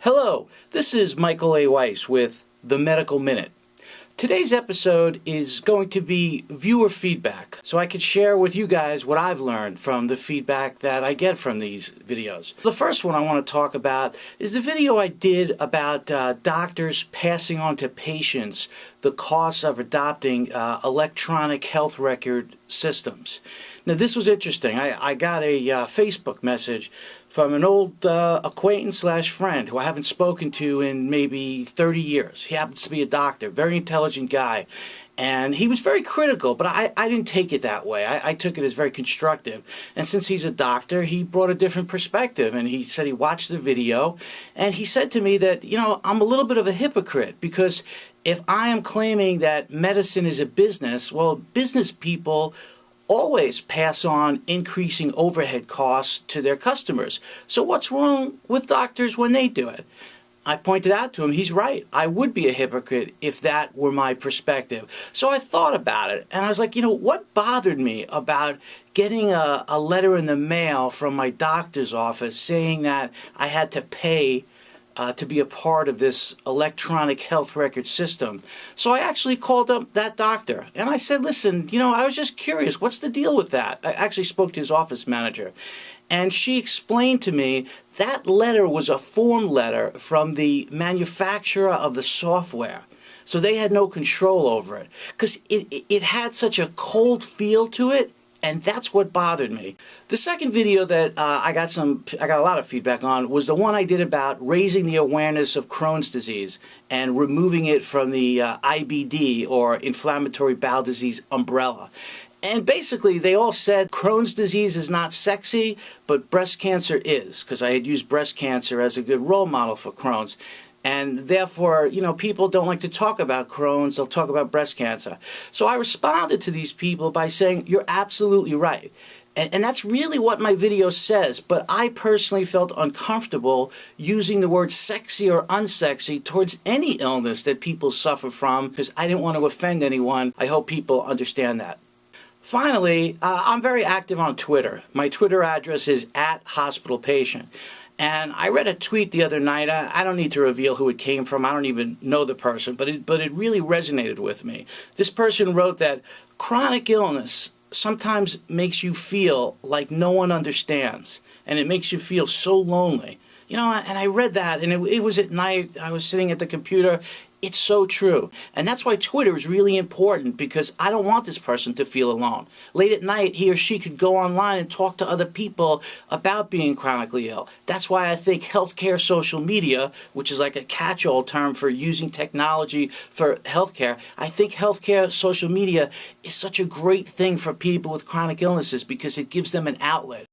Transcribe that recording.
Hello, this is Michael A. Weiss with The Medical Minute. Today's episode is going to be viewer feedback, so I could share with you guys what I've learned from the feedback that I get from these videos. The first one I want to talk about is the video I did about doctors passing on to patients the costs of adopting electronic health record systems. Now this was interesting. I got a Facebook message from an old acquaintance/friend who I haven't spoken to in maybe 30 years. He happens to be a doctor, very intelligent guy, and he was very critical, but I didn't take it that way. I took it as very constructive, and since he's a doctor, he brought a different perspective, and he said he watched the video, and he said to me that, you know, I'm a little bit of a hypocrite, because if I am claiming that medicine is a business, well, business people always pass on increasing overhead costs to their customers. So what's wrong with doctors when they do it? I pointed out to him, he's right. I would be a hypocrite if that were my perspective. So I thought about it, and I was like, you know, what bothered me about getting a letter in the mail from my doctor's office saying that I had to pay to be a part of this electronic health record system. So I actually called up that doctor and I said, listen, you know, I was just curious, what's the deal with that? I actually spoke to his office manager, and she explained to me that letter was a form letter from the manufacturer of the software. So they had no control over it because it had such a cold feel to it. And that's what bothered me. The second video that I got a lot of feedback on was the one I did about raising the awareness of Crohn's disease and removing it from the IBD, or inflammatory bowel disease, umbrella. And basically they all said Crohn's disease is not sexy, but breast cancer is, because I had used breast cancer as a good role model for Crohn's. And therefore, you know, people don't like to talk about Crohn's, they'll talk about breast cancer. So I responded to these people by saying, you're absolutely right. And that's really what my video says, but I personally felt uncomfortable using the word sexy or unsexy towards any illness that people suffer from, because I didn't want to offend anyone. I hope people understand that. Finally, I'm very active on Twitter. My Twitter address is @hospitalpatient. And I read a tweet the other night. I don't need to reveal who it came from. I don't even know the person, but it really resonated with me. This person wrote that chronic illness sometimes makes you feel like no one understands, and it makes you feel so lonely. You know, and I read that, and it was at night. I was sitting at the computer. It's so true. And that's why Twitter is really important, because I don't want this person to feel alone. Late at night, he or she could go online and talk to other people about being chronically ill. That's why I think healthcare social media, which is like a catch-all term for using technology for healthcare, I think healthcare social media is such a great thing for people with chronic illnesses, because it gives them an outlet.